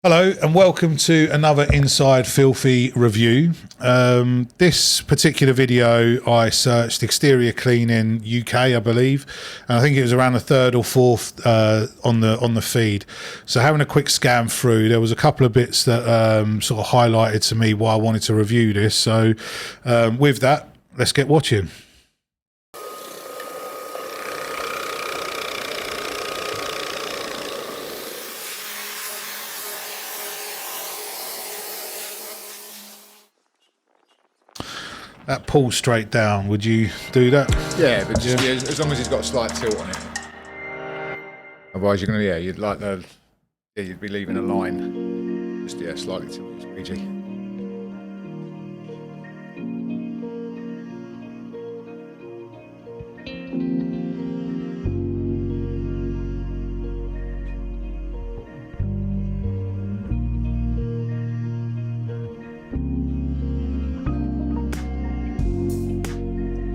Hello and welcome to another Inside Filthy review. This particular video I searched exterior cleaning UK, I believe, and I think it was around the third or fourth on the feed. So having a quick scan through, there was a couple of bits that sort of highlighted to me why I wanted to review this. So with that, let's get watching. That pulls straight down. Would you do that? Yeah, but just as long as it's got a slight tilt on it. Otherwise, you're gonna you'd be leaving a line just slightly tilted, squeegee.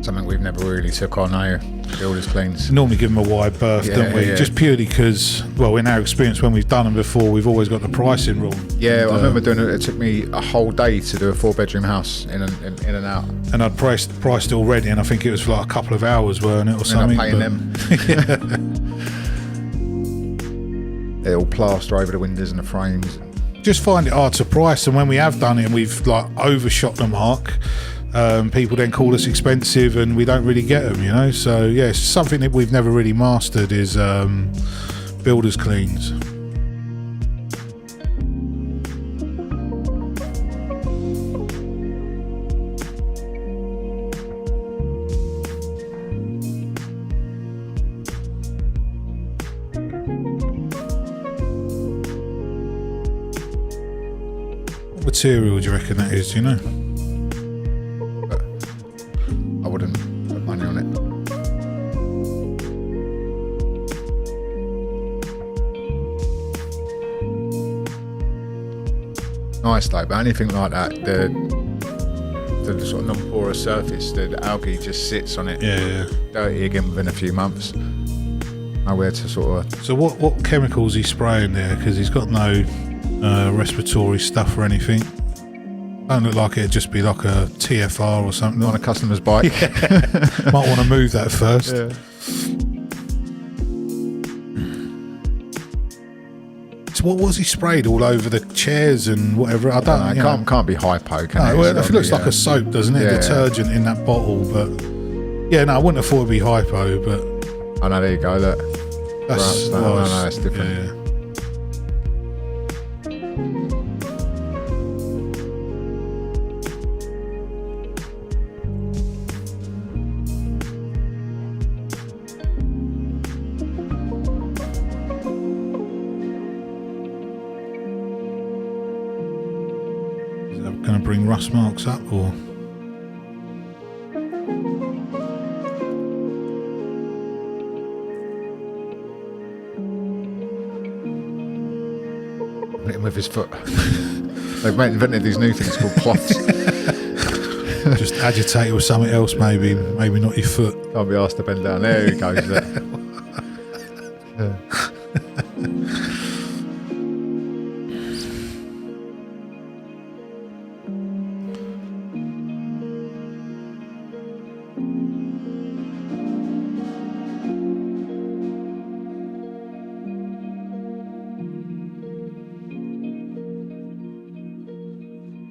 Something we've never really took on our builders cleans. Normally give them a wide berth, don't we? Yeah. Just purely because, well, in our experience when we've done them before, we've always got the pricing wrong. Yeah, I remember doing it. It took me a whole day to do a 4-bedroom house in and out. And I'd priced it already, and I think it was for like a couple of hours, weren't it, or something? Paying them. They all plaster over the windows and the frames. Just find it hard to price, and when we have done it and we've like overshot the mark, people then call us expensive and we don't really get them, you know. So yeah, it's something that we've never really mastered is builders cleans. What material do you reckon that is, do you know? I wouldn't put money on it. Nice though, but anything like that, the sort of non-porous surface, the algae just sits on it. Yeah. Dirty again within a few months. Nowhere to sort of. So what chemicals is he spraying there? Because he's got no respiratory stuff or anything. Don't look like it'd just be like a TFR or something. On a customer's bike. Might want to move that first. Yeah. So what was he sprayed all over the chairs and whatever? I don't know. It can't be hypo, can it? Well, it looks like a soap, doesn't it? Yeah. Detergent in that bottle, but yeah, no, I wouldn't have thought it'd be hypo, but oh no, there you go, look. That's no, that's different. Yeah. Going to bring rust marks up, or Hit him with his foot. They've invented these new things called cloths. just agitate it with something else, maybe not your foot. Can't be asked to bend down. There he goes.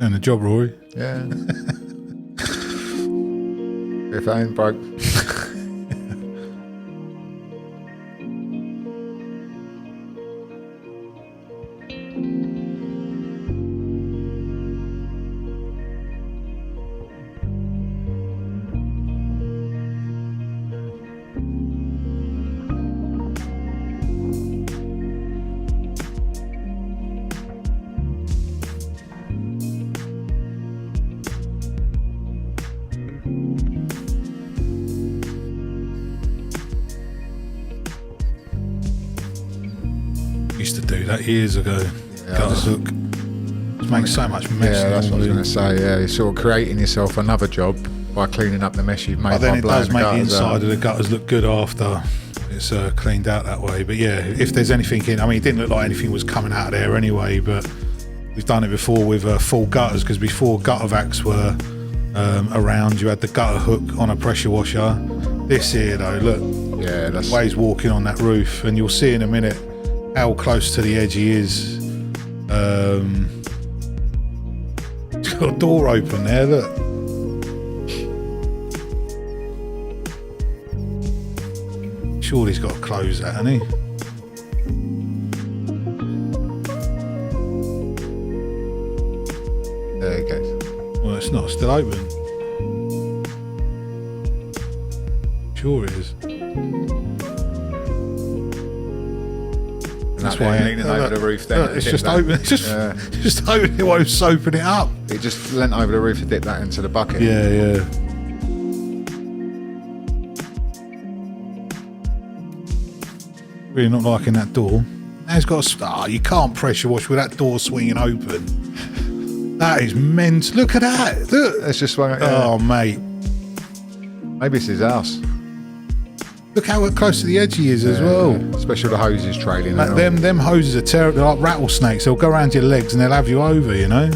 And the job, Rory. Yeah. If I ain't broke. Used to do that years ago. Gutters hook. It makes so much mess. Yeah, that's what I was going to say. Yeah, you're sort of creating yourself another job by cleaning up the mess you've made. But then by it does blowing make the gutters inside out. of the gutters look good after. gets cleaned out that way. But yeah, if there's anything in, I mean, it didn't look like anything was coming out of there anyway, but we've done it before with full gutters, because before gutter vacs were around, you had the gutter hook on a pressure washer. This here though, look, Yeah, that's Way's walking on that roof, and you'll see in a minute how close to the edge he is. He's got a door open there, look. Surely he's got to close that, hasn't he? there it goes. Well, it's not still open. Sure it is. That's why why leaning over the roof. Then it's just open. It's just open. It won't open it up. It just leant over the roof to dip that into the bucket. Yeah, yeah. Really not liking that door. Now it's got a you can't pressure wash with that door swinging open. That is mental. Look at that. Look. It's just swung. Oh, mate. Maybe it's his house. Look how close to the edge he is as well. Especially the hoses trailing. Like them hoses are terrible. They're like rattlesnakes. They'll go around your legs and they'll have you over, you know?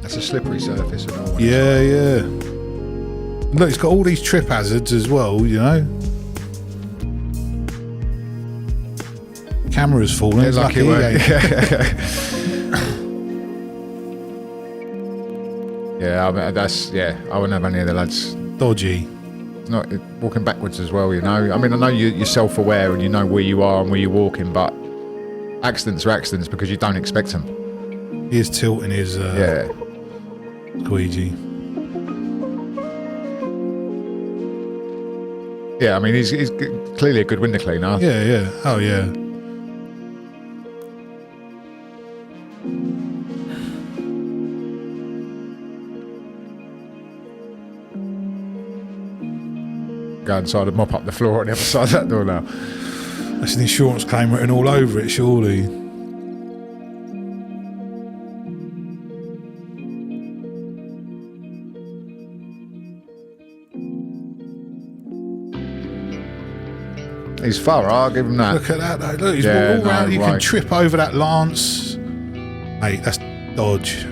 That's a slippery surface and all. Yeah, yeah. Look, it's got all these trip hazards as well, you know? Camera's falling. It's lucky Yeah, I mean, I wouldn't have any of the lads. Dodgy. Not walking backwards as well, you know. I mean, I know you're self-aware and you know where you are and where you're walking, but accidents are accidents because you don't expect them. He is tilting his squeegee. Yeah, I mean, he's clearly a good window cleaner. Yeah, yeah. Oh, yeah. Go inside and mop up the floor on the other side of that door now. That's an insurance claim written all over it, surely. He's thorough, I'll give him that. Look at that, though. Look, he's all around. You can trip over that lance. Mate, that's dodge.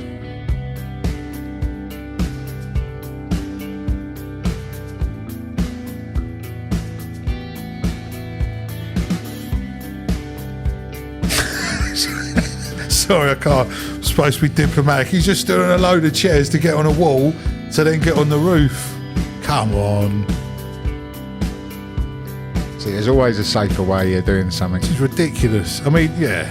Sorry, I can't. I'm supposed to be diplomatic. He's just stood on a load of chairs to get on a wall to then get on the roof. Come on. See, there's always a safer way of doing something. This is ridiculous. I mean, yeah.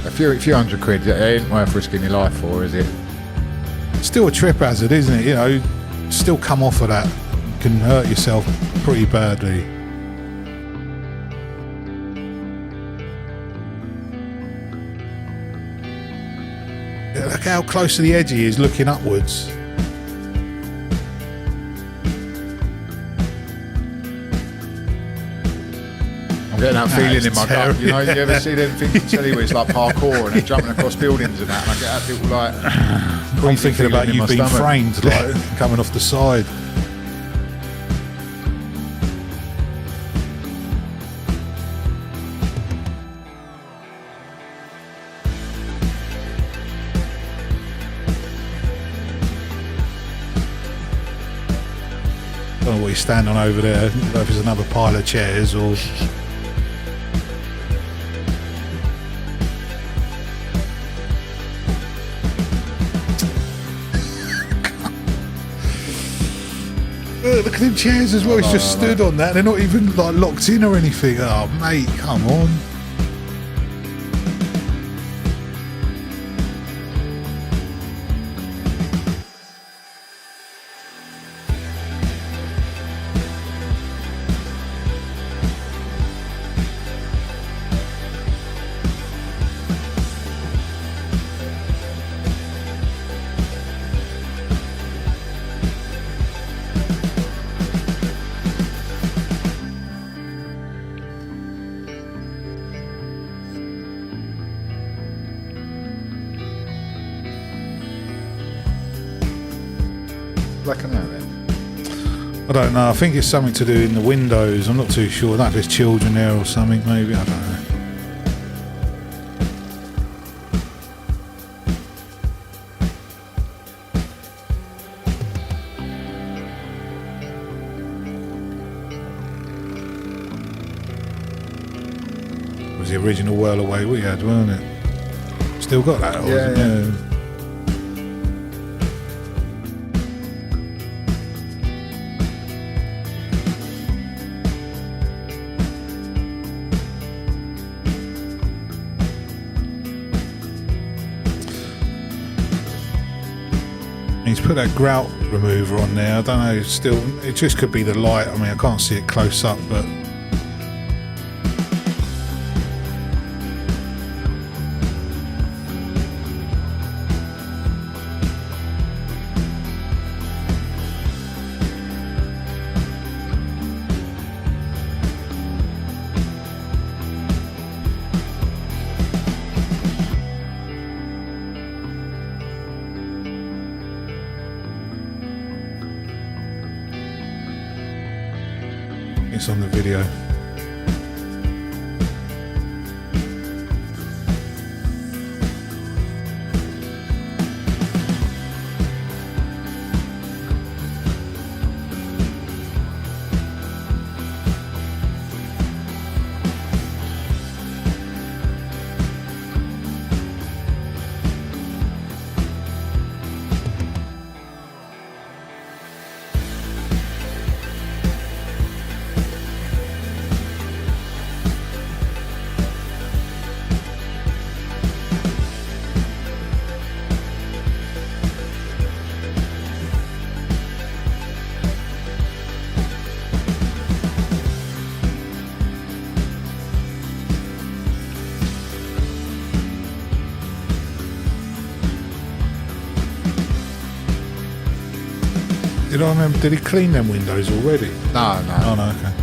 A few £100, it ain't worth risking your life for, is it? Still a trip hazard, isn't it? You know, still come off of that. You can hurt yourself pretty badly. Yeah, look how close to the edge he is looking upwards. I'm getting that feeling in my gut. You know, you ever see them things on telly where it's like parkour and they're jumping across buildings and that, and I get that little like... I'm thinking about you being framed, like coming off the side. I don't know what he's standing on over there. I don't know if it's another pile of chairs or... Look at them chairs as well. He's just stood on that. They're not even like locked in or anything. Oh, mate, come on. blacking out then? I don't know. I think it's something to do in the windows. I'm not too sure. I don't know if there's children there or something, maybe. I don't know. It was the original Whirl Away we had, weren't it? Still got that? Yeah. He's put that grout remover on there. I don't know, still, it just could be the light. I mean, I can't see it close up, but it's on the video. Did I remember, did he clean them windows already? No. Oh, no, okay.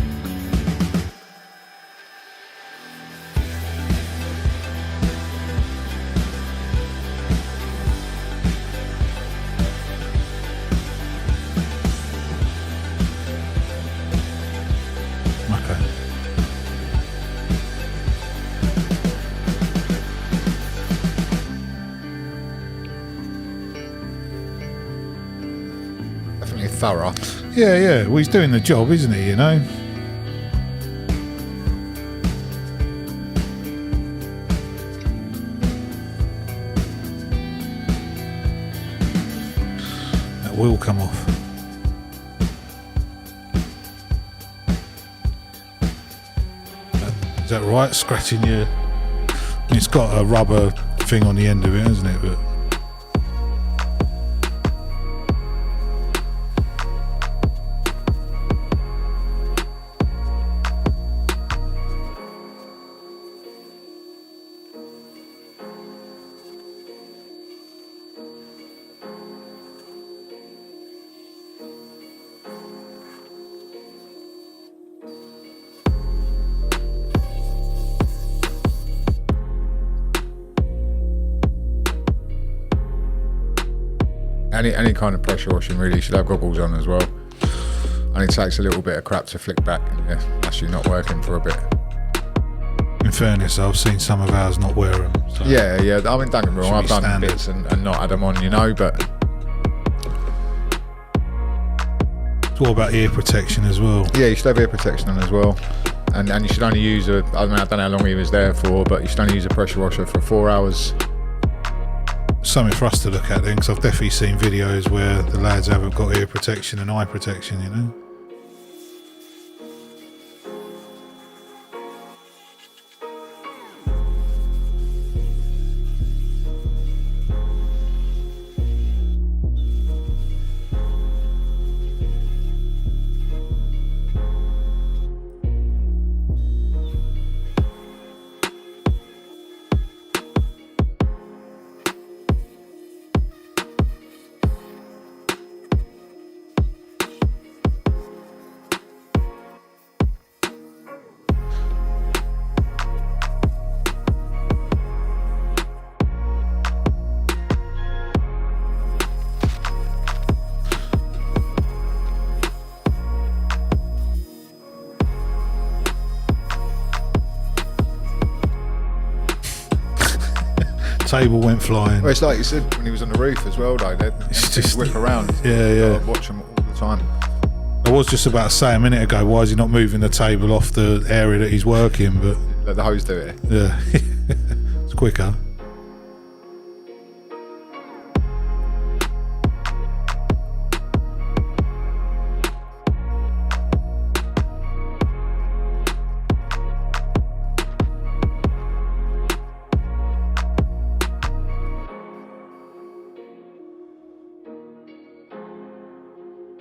Okay. Definitely thorough. Yeah. Well, he's doing the job, isn't he, you know? That will come off. Is that right? Scratching your... It's got a rubber thing on the end of it, hasn't it? But any kind of pressure washing really, you should have goggles on as well. And it takes a little bit of crap to flick back and yeah, actually not working for a bit. in fairness, I've seen some of ours not wear them. So. Yeah. I mean, don't get me wrong, I've done standard. bits and not had them on, you know, but What about ear protection as well? yeah, you should have ear protection on as well. And you should only use I don't know how long he was there for, but you should only use a pressure washer for 4 hours. Something for us to look at then, because I've definitely seen videos where the lads haven't got ear protection and eye protection, you know. Table went flying. Well, it's like you said when he was on the roof as well, though. It's just whip around. Yeah. Watch him all the time. I was just about to say a minute ago, why is he not moving the table off the area that he's working? But Let the hose do it. yeah, it's quicker.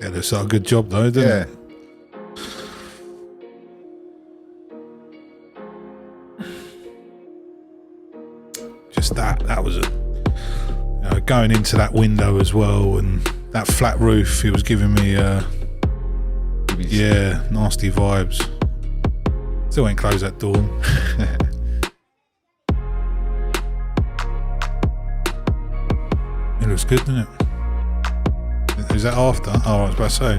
Yeah, looks like a good job though, doesn't Yeah. it? Just that was going into that window as well, and that flat roof. It was giving me nasty vibes. Still ain't closed that door. It looks good, doesn't it? Is that after? Oh, I was about to say.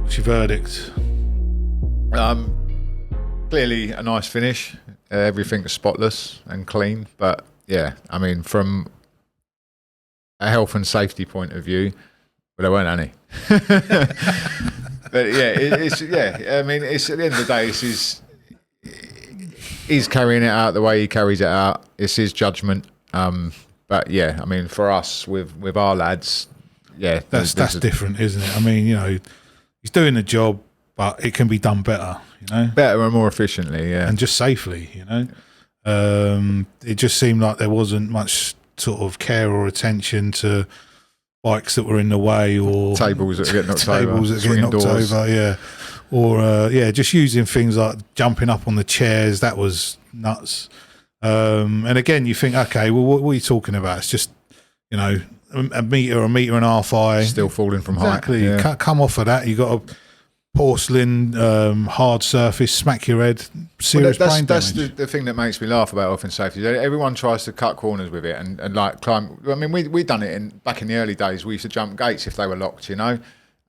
What's your verdict? Clearly a nice finish. Everything's spotless and clean. But yeah, I mean, from a health and safety point of view, well, there weren't any. But yeah, I mean, it's at the end of the day, he's carrying it out the way he carries it out. It's his judgment. But yeah, I mean, for us with our lads, yeah, That's different, isn't it? I mean, he's doing the job, but it can be done better, better and more efficiently, yeah, and just safely, It just seemed like there wasn't much sort of care or attention to bikes that were in the way, or tables that get knocked over, tables that get knocked over, yeah, or just using things like jumping up on the chairs. That was nuts. And again, you think, okay, well, what are you talking about? It's just, a metre and a half high, still falling from exactly. height. Yeah. Come off of that. You got a porcelain hard surface, smack your head, serious brain damage. That's the thing that makes me laugh about health and safety. Everyone tries to cut corners with it and like climb. I mean, we done it back in the early days. We used to jump gates if they were locked, And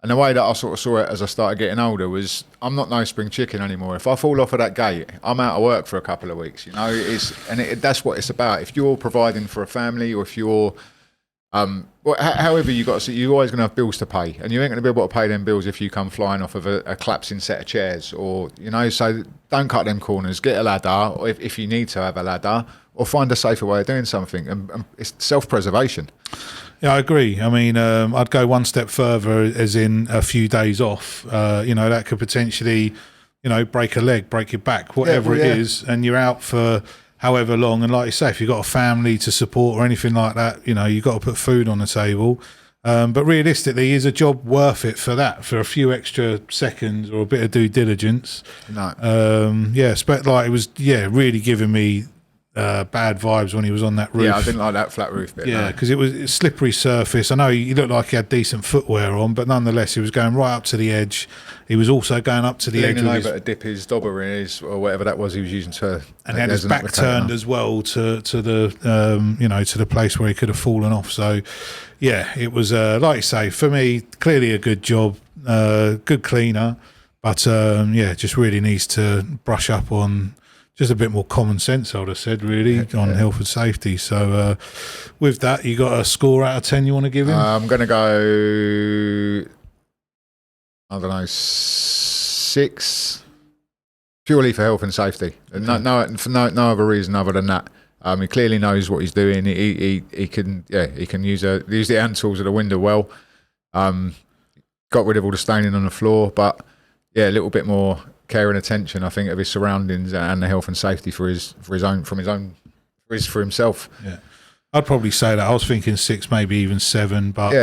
the way that I sort of saw it as I started getting older was, I'm not no spring chicken anymore. If I fall off of that gate, I'm out of work for a couple of weeks. That's what it's about. If you're providing for a family, or if you're however you got to see, you're always going to have bills to pay, and you ain't going to be able to pay them bills if you come flying off of a collapsing set of chairs, or so don't cut them corners. Get a ladder, or if you need to have a ladder, or find a safer way of doing something, and it's self-preservation. Yeah, I agree. I mean, I'd go one step further, as in a few days off. That could potentially, break a leg, break your back, whatever it is, and you're out for however long. And like you say, if you've got a family to support or anything like that, you've got to put food on the table. But realistically, is a job worth it for that, for a few extra seconds or a bit of due diligence? No. It was really giving me bad vibes when he was on that roof. Yeah, I didn't like that flat roof bit. Yeah, because it was a slippery surface. I know he looked like he had decent footwear on, but nonetheless, he was going right up to the edge. He was also going up to the edge leaning over to dip his dobber in or whatever that was he was using to. And he had his back turned as well to the to the place where he could have fallen off. So yeah, it was like you say, for me, clearly a good job, good cleaner, but just really needs to brush up on just a bit more common sense, I would have said, really, on health and safety. So with that, you got a score out of 10 you want to give him? I'm going to go, I don't know, 6, purely for health and safety. Okay. For no other reason other than that. He clearly knows what he's doing. He can use the hand tools of the window well. Got rid of all the staining on the floor, but a little bit more care and attention, I think, of his surroundings and the health and safety for himself. Yeah, I'd probably say that. I was thinking 6, maybe even 7, but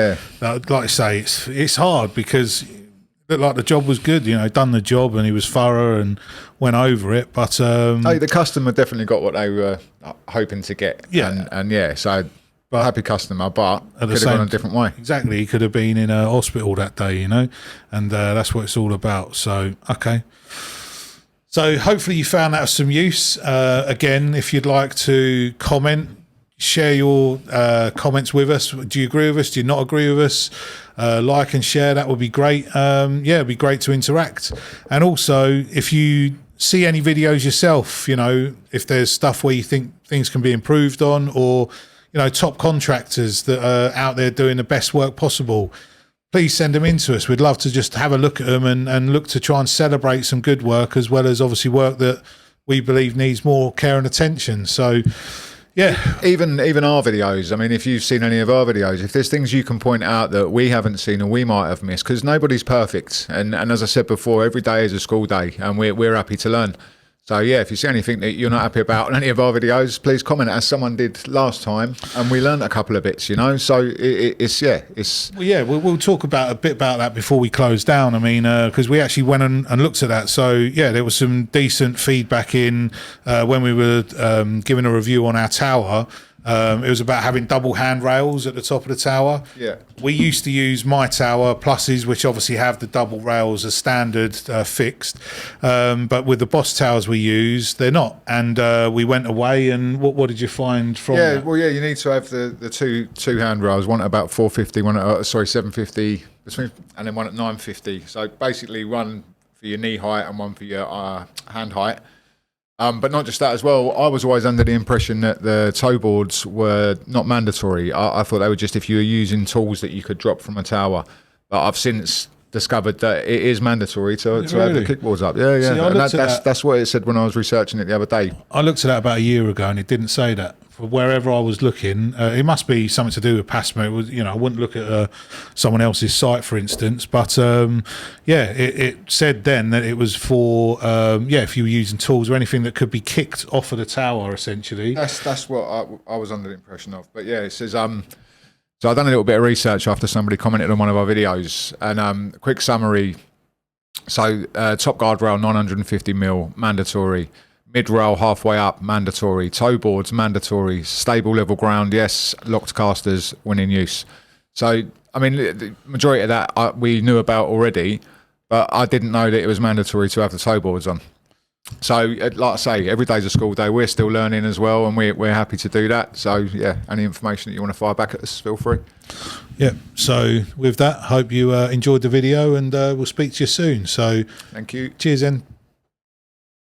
like I say, it's hard because it looked like the job was good. Done the job and he was thorough and went over it. But the customer definitely got what they were hoping to get. Yeah, and so But happy customer, but at the could have same gone a different way. Exactly, he could have been in a hospital that day, you know, and that's what it's all about. So, okay. So hopefully you found that of some use. Again, if you'd like to comment, share your comments with us. Do you agree with us? Do you not agree with us? Like and share, that would be great. Yeah, it'd be great to interact. And also, if you see any videos yourself, you know, if there's stuff where you think things can be improved on, or, you know, top contractors that are out there doing the best work possible, please send them in to us. We'd love to just have a look at them and look to try and celebrate some good work, as well as obviously work that we believe needs more care and attention. So, yeah. Even our videos, I mean, if you've seen any of our videos, if there's things you can point out that we haven't seen or we might have missed, because nobody's perfect. And as I said before, every day is a school day, and we're happy to learn. So, yeah, if you see anything that you're not happy about in any of our videos, please comment, as someone did last time, and we learned a couple of bits, you know. So we'll talk about a bit about that before we close down. I mean, because we actually went and looked at that. So, yeah, there was some decent feedback in when we were giving a review on our tower. It was about having double handrails at the top of the tower. Yeah. We used to use my tower pluses, which obviously have the double rails as standard fixed. But with the Boss towers we use, they're not. And we went away, and what did you find from that? Well, yeah, you need to have the two handrails, one at about 450, one at 750, and then one at 950. So basically one for your knee height and one for your hand height. But not just that as well. I was always under the impression that the toe boards were not mandatory. I thought they were just if you were using tools that you could drop from a tower. But I've since discovered that it is mandatory to have the kickboards up. Yeah. See, that's what it said when I was researching it the other day. I looked at that about a year ago, and it didn't say that. For wherever I was looking, it must be something to do with PASMA. It was, you know, I wouldn't look at someone else's site, for instance. But it said then that it was for if you were using tools or anything that could be kicked off of the tower, essentially. That's what I was under the impression of. But yeah, it says. So I've done a little bit of research after somebody commented on one of our videos, and quick summary. So top guardrail 950mm mandatory. Mid-rail halfway up, mandatory. Toe boards, mandatory. Stable level ground, yes. Locked casters when in use. So, I mean, the majority of that we knew about already, but I didn't know that it was mandatory to have the toe boards on. So, like I say, every day's a school day. We're still learning as well, and we're happy to do that. So, yeah, any information that you want to fire back at us, feel free. Yeah, so with that, hope you enjoyed the video, and we'll speak to you soon. So, thank you. Cheers, then.